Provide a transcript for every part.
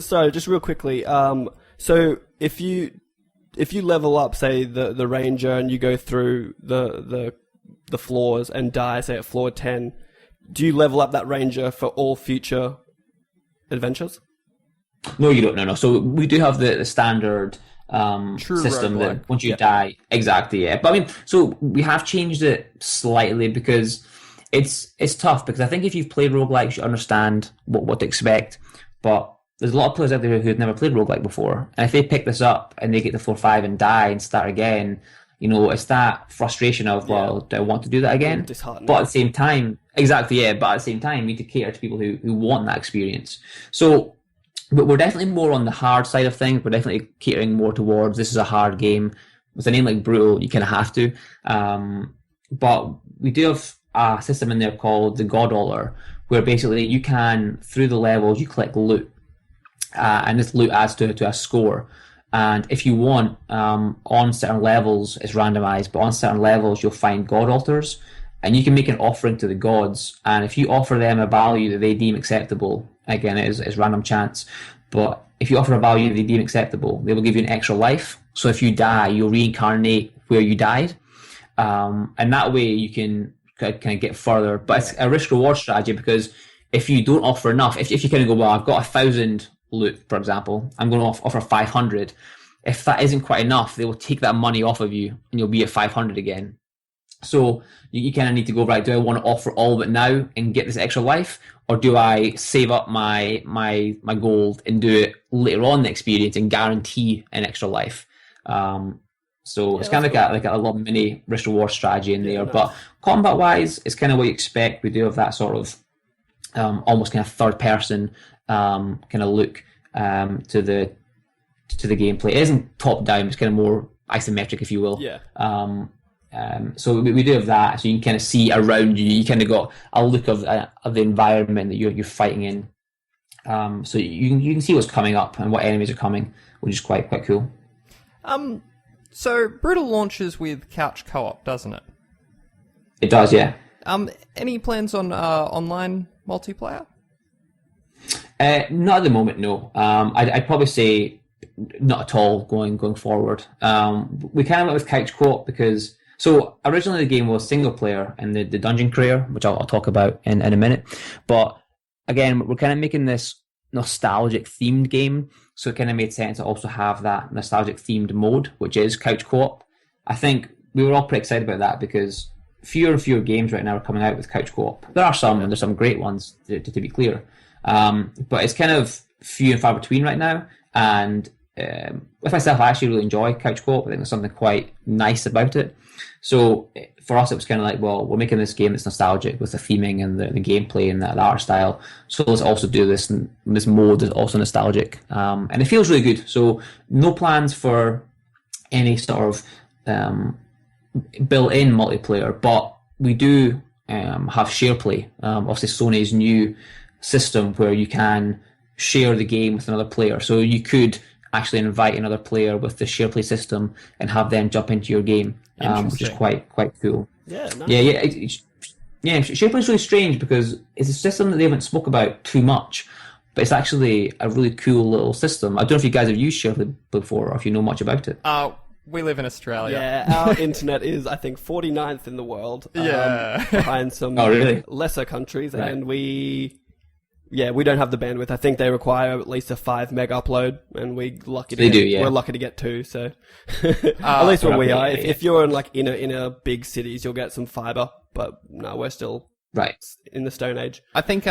Sorry, just real quickly. So if you level up, say the ranger, and you go through the floors and die, say at floor 10, do you level up that ranger for all future adventures? No, you don't. No. So we do have the standard system that once you die, exactly. Yeah, but I mean, so we have changed it slightly because it's tough. Because I think if you've played roguelikes, you understand what to expect. But there's a lot of players out there who've never played roguelike before, and if they pick this up and they get to floor 5 and die and start again, it's that frustration of, well, do I want to do that again? But at the same time, exactly, yeah. But at the same time, you need to cater to people who want that experience. So. But we're definitely more on the hard side of things. We're definitely catering more towards, this is a hard game. With a name like brut-l, you kind of have to. But we do have a system in there called the God-Oller, where basically you can, through the levels, you collect loot. And this loot adds to a score. And if you want, on certain levels, it's randomized, but on certain levels, you'll find God altars. And you can make an offering to the gods. And if you offer them a value that they deem acceptable, again, it's random chance, but if you offer a value that they deem acceptable, they will give you an extra life. So if you die, you'll reincarnate where you died. And that way you can kind of get further. But it's a risk-reward strategy, because if you don't offer enough, if you kind of go, well, I've got 1,000 loot, for example, I'm going to offer 500. If that isn't quite enough, they will take that money off of you and you'll be at 500 again. So you kind of need to go, right, do I want to offer all of it now and get this extra life? Or do I save up my gold and do it later on in the experience and guarantee an extra life? So it's kind of like a little mini risk reward strategy in there. Nice. But combat wise, it's kind of what you expect. We do have that sort of almost kind of third person kind of look to the gameplay. It isn't top down; it's kind of more isometric, if you will. Yeah. So we do have that, so you can kind of see around you. You kind of got a look of the environment that you're fighting in. So you can see what's coming up and what enemies are coming, which is quite cool. So brut-l launches with couch co-op, doesn't it? It does, yeah. Any plans on online multiplayer? Not at the moment, no. I'd probably say not at all going forward. We kind of went with couch co-op because. So originally the game was single player and the dungeon creator, which I'll talk about in a minute. But again, we're kind of making this nostalgic themed game, so it kind of made sense to also have that nostalgic themed mode, which is couch co-op. I think we were all pretty excited about that because fewer and fewer games right now are coming out with couch co-op. There are some, and there's some great ones to be clear. But it's kind of few and far between right now. And with myself, I actually really enjoy couch co-op. I think there's something quite nice about it. So for us, it was kind of like, well, we're making this game that's nostalgic with the theming and the gameplay and the art style. So let's also do this, and this mode is also nostalgic. And it feels really good. So no plans for any sort of built-in multiplayer, but we do have SharePlay. Obviously, Sony's new system where you can share the game with another player. So you could actually invite another player with the SharePlay system and have them jump into your game, which is quite cool. Yeah, nice. Yeah. SharePlay is really strange because it's a system that they haven't spoke about too much, but it's actually a really cool little system. I don't know if you guys have used SharePlay before or if you know much about it. We live in Australia. Yeah, our internet is, I think, 49th in the world. Behind some lesser countries, right. And we don't have the bandwidth. I think they require at least a 5 meg upload, and we're lucky to get 2. So at least where we are. If you're in inner big cities, you'll get some fiber. But no, we're still in the Stone Age. I think,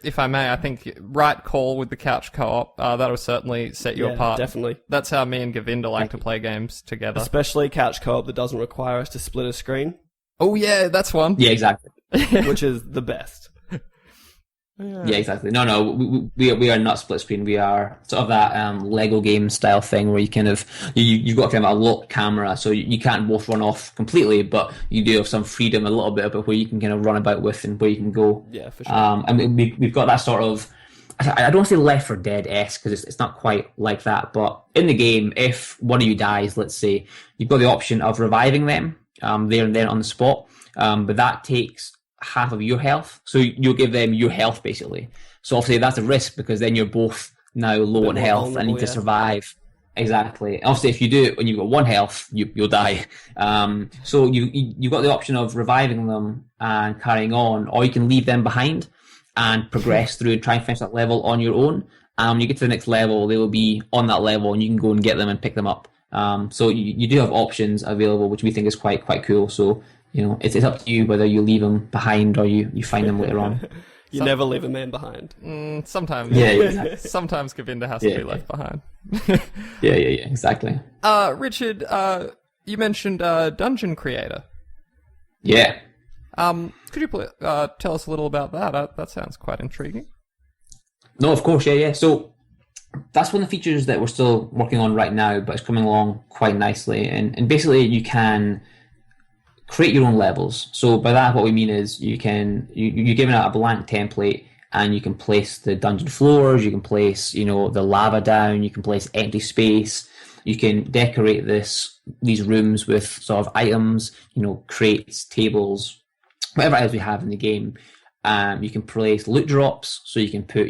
if I may, right call with the couch co-op. That'll certainly set you apart. Definitely. That's how me and Govinda like to play games together. Especially couch co-op that doesn't require us to split a screen. Oh yeah, that's one. Yeah, exactly. Which is the best. Yeah, exactly. No, we are not split screen. We are sort of that Lego game style thing where you kind of you've got kind of a locked camera, so you can't both run off completely, but you do have some freedom a little bit about where you can kind of run about with and where you can go. Yeah, for sure. And we've got that sort of, I don't want to say Left 4 Dead-esque because it's not quite like that, but in the game, if one of you dies, let's say, you've got the option of reviving them there and then on the spot, but that takes half of your health, so you'll give them your health basically. So obviously that's a risk because then you're both now low on health and need to survive. Exactly. Obviously, if you do it when you've got 1 health, you'll die. So you've got the option of reviving them and carrying on, or you can leave them behind and progress through and try and finish that level on your own. When you get to the next level, they will be on that level, and you can go and get them and pick them up. So you do have options available, which we think is quite cool. So it's up to you whether you leave them behind or you find them later on. You never leave a man behind. Sometimes. Yeah, exactly. Sometimes Govinda has to be left behind. Yeah, exactly. Richard, you mentioned Dungeon Creator. Yeah. Could you tell us a little about that? That sounds quite intriguing. No, of course, yeah. So that's one of the features that we're still working on right now, but it's coming along quite nicely. And basically, you can create your own levels. So by that, what we mean is you're given out a blank template, and you can place the dungeon floors, you can place the lava down, you can place empty space, you can decorate these rooms with sort of items, crates, tables, whatever else we have in the game. You can place loot drops, so you can put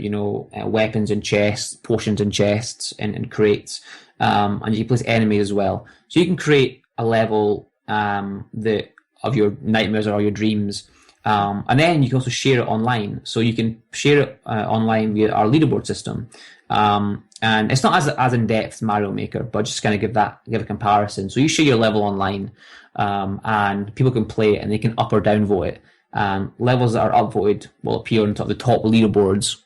weapons in chests, potions in chests, and crates, and you can place enemies as well. So you can create a level of your nightmares or your dreams, and then you can also share it online. So you can share it online via our leaderboard system, and it's not as in depth as Mario Maker, but just kind of give a comparison. So you share your level online, and people can play it and they can up or down vote it. Levels that are upvoted will appear on top of the top leaderboards,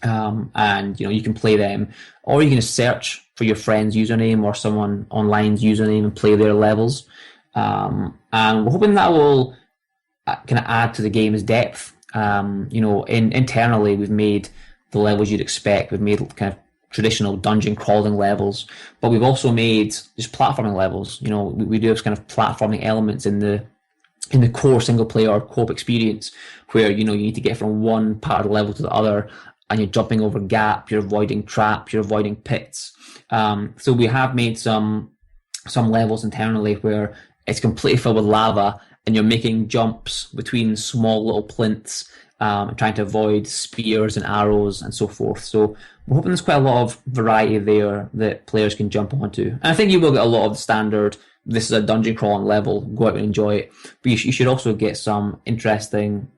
and you can play them, or you can just search for your friend's username or someone online's username and play their levels. And we're hoping that will kind of add to the game's depth. Internally, we've made the levels you'd expect. We've made kind of traditional dungeon crawling levels, but we've also made just platforming levels. We do have kind of platforming elements in the core single player or co-op experience, where you need to get from one part of the level to the other, and you're jumping over gaps, you're avoiding traps, you're avoiding pits. So we have made some levels internally where it's completely filled with lava, and you're making jumps between small little plinths, trying to avoid spears and arrows and so forth. So we're hoping there's quite a lot of variety there that players can jump onto. And I think you will get a lot of the standard, this is a dungeon crawling level, go out and enjoy it. But you should also get some interesting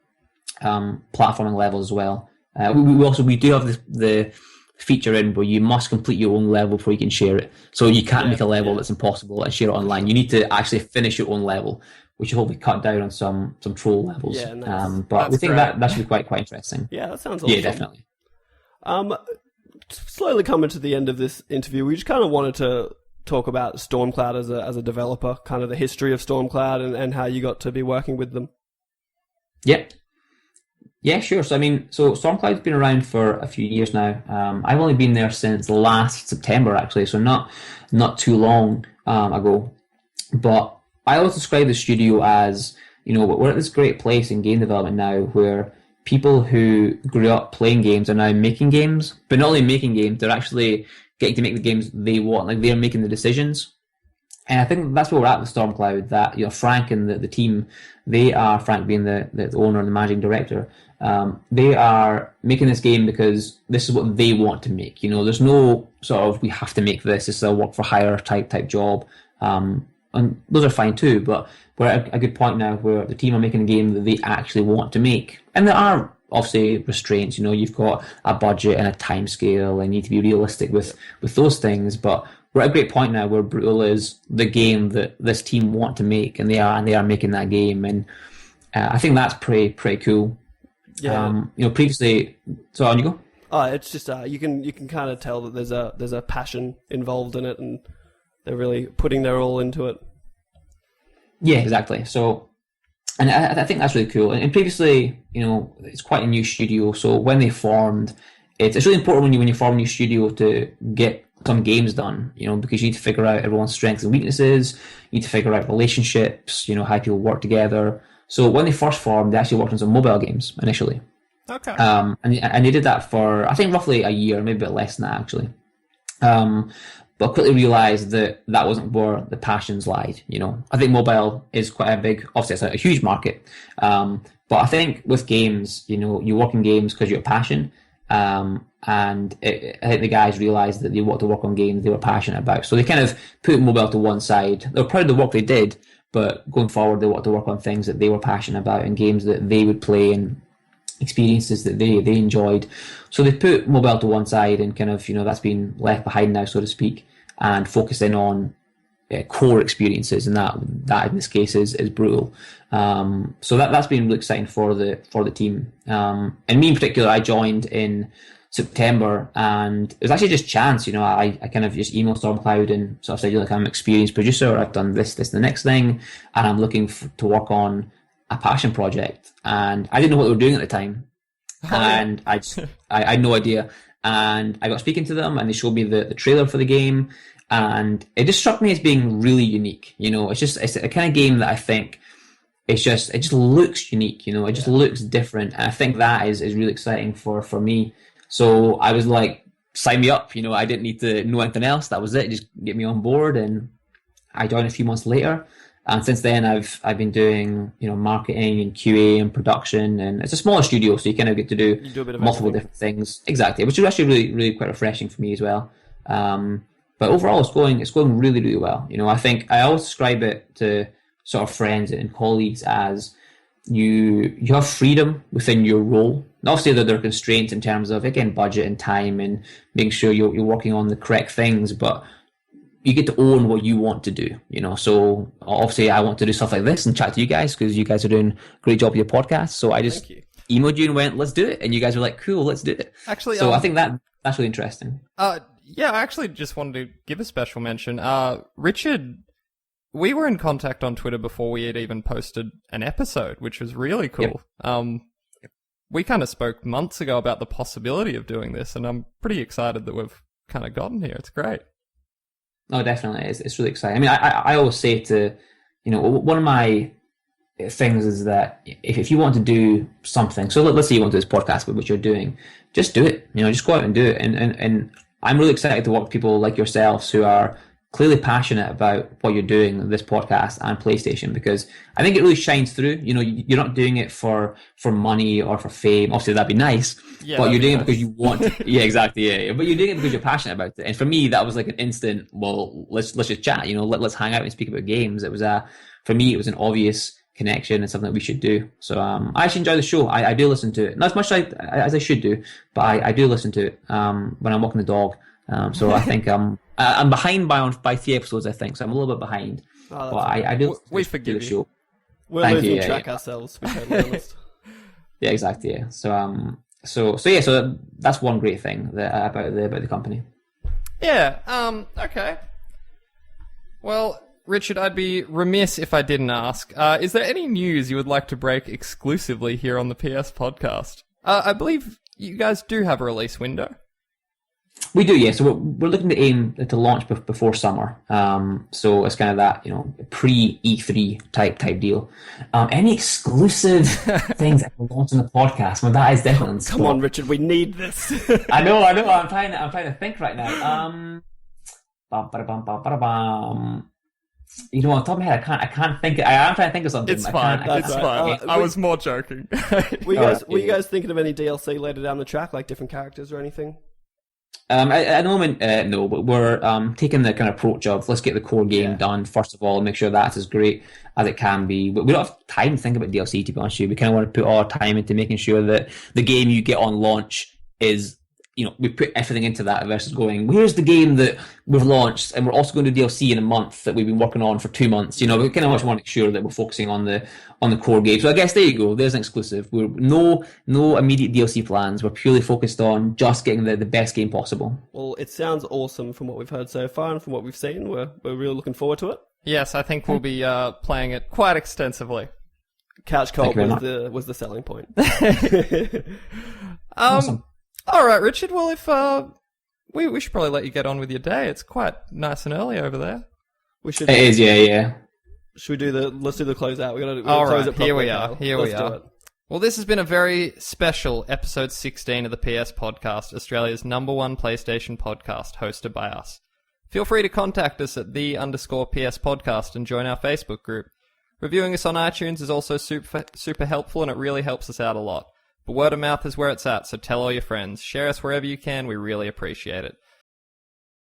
platforming levels as well. We do have the feature in where you must complete your own level before you can share it. So you can't make a level that's impossible and share it online. You need to actually finish your own level, which will hopefully cut down on some troll levels. Yeah, nice. But we think that should be quite interesting. Yeah, that sounds awesome. Yeah, definitely. Slowly coming to the end of this interview, we just kind of wanted to talk about Stormcloud as a developer, kind of the history of Stormcloud and how you got to be working with them. Yep. Yeah, sure. So Stormcloud's been around for a few years now. I've only been there since last September, actually, so not too long ago. But I always describe the studio as, we're at this great place in game development now where people who grew up playing games are now making games, but not only making games, they're actually getting to make the games they want. Like, they're making the decisions. And I think that's where we're at with Stormcloud, that Frank and the team, Frank being the owner and the managing director, they are making this game because this is what they want to make. There's no sort of, we have to make this is a work for hire type job. And those are fine too, but we're at a good point now where the team are making a game that they actually want to make. And there are obviously restraints. You've got a budget and a time scale, and you need to be realistic with those things, but we're at a great point now where brut-l is the game that this team want to make, and they are making that game, and I think that's pretty cool. Yeah. Previously, so on you go. Oh, it's just you can kind of tell that there's a passion involved in it, and they're really putting their all into it. Yeah, exactly. So, and I think that's really cool. And previously, it's quite a new studio. So when they formed, it's really important when you form a new studio to get some games done, because you need to figure out everyone's strengths and weaknesses. You need to figure out relationships, how people work together. So when they first formed, they actually worked on some mobile games initially. Okay. And they did that for, I think, roughly a year, maybe a bit less than that, actually. But quickly realised that wasn't where the passions lied. I think mobile is quite a big, obviously it's a huge market. But I think with games, you work in games because you're a passion. And I think the guys realised that they wanted to work on games they were passionate about. So they kind of put mobile to one side. They were proud of the work they did, but going forward, they wanted to work on things that they were passionate about and games that they would play and experiences that they enjoyed. So they put mobile to one side and kind of, that's been left behind now, so to speak, and focusing on core experiences, and that in this case is brut-l. So that's been really exciting for the team. And me in particular, I joined in September, and it was actually just chance. I kind of just emailed Stormcloud and sort of said, like, I'm an experienced producer. I've done this, and the next thing, and I'm looking to work on a passion project. And I didn't know what they were doing at the time, and I had no idea. And I got speaking to them, and they showed me the trailer for the game. And it just struck me as being really unique. It's a kind of game that I think it just looks unique. It just looks different, and I think that is really exciting for me. So I was like, sign me up. I didn't need to know anything else. That was it. Just get me on board, and I joined a few months later. And since then, I've been doing marketing and QA and production, and it's a smaller studio, so you kind of get to do a bit of multiple different things. Exactly, which is actually really really quite refreshing for me as well. But overall, it's going really, really well. I think I always describe it to sort of friends and colleagues as you have freedom within your role. And obviously, there are constraints in terms of, again, budget and time and making sure you're working on the correct things, but you get to own what you want to do. So obviously, I want to do stuff like this and chat to you guys because you guys are doing a great job with your podcast. So I just emailed you and went, let's do it. And you guys were like, cool, let's do it. Actually, so I think that's really interesting. Yeah, I actually just wanted to give a special mention. Richard, we were in contact on Twitter before we had even posted an episode, which was really cool. Yep. We kind of spoke months ago about the possibility of doing this, and I'm pretty excited that we've kind of gotten here. It's great. No, definitely. It's really exciting. I mean, I always say to, one of my things is that if you want to do something, so let's say you want to do this podcast, which you're doing, just do it. Just go out and do it. And I'm really excited to work with people like yourselves who are clearly passionate about what you're doing, this podcast and PlayStation, because I think it really shines through. You're not doing it for money or for fame. Obviously, that'd be nice, but you're doing it because you want to. Yeah, exactly. Yeah, but you're doing it because you're passionate about it. And for me, that was like an instant. Well, let's just chat. Let's hang out and speak about games. It was for me, it was an obvious connection and something that we should do. So I actually enjoy the show. I do listen to it, not as much as I should do, but I do listen to it when I'm walking the dog. So I think I'm behind by 3 episodes, I think, so I'm a little bit behind. But I do. We forgive the you. show. We're losing track ourselves. To be totally honest. Yeah, exactly. Yeah. So that's one great thing about the company. Yeah. Okay. Well, Richard, I'd be remiss if I didn't ask. Is there any news you would like to break exclusively here on the PS podcast? I believe you guys do have a release window. We do, yeah. So we're looking to aim to launch before summer. So it's kind of that, pre-E3 type deal. Any exclusive things that will launch on the podcast? Well, that is definitely. Come on, Richard, we need this. I know. I'm trying to think right now. On the top of my head, I can't think. I am trying to think of something. It's fine. It's fine. I was more joking. Were you guys thinking of any DLC later down the track, like different characters or anything? At the moment, no, but we're taking the kind of approach of let's get the core game done first of all, make sure that's as great as it can be. But we don't have time to think about DLC, to be honest with you. We kind of want to put all our time into making sure that the game you get on launch is, we put everything into that versus going, here's the game that we've launched and we're also going to do DLC in a month that we've been working on for 2 months. We kind of much want to make sure that we're focusing on the core game. So I guess there you go. There's an exclusive. We're no immediate DLC plans. We're purely focused on just getting the best game possible. Well, it sounds awesome from what we've heard so far and from what we've seen. We're really looking forward to it. Yes, I think we'll be playing it quite extensively. Couch co-op was the selling point. Awesome. All right, Richard. Well, if we should probably let you get on with your day. It's quite nice and early over there. It is, yeah. Should we let's do the closeout. We gotta all close right, it properly. Here we are. Well, this has been a very special episode 16 of the PS Podcast, Australia's #1 PlayStation podcast, hosted by us. Feel free to contact us at _PS Podcast and join our Facebook group. Reviewing us on iTunes is also super helpful, and it really helps us out a lot. But word of mouth is where it's at, so tell all your friends. Share us wherever you can. We really appreciate it.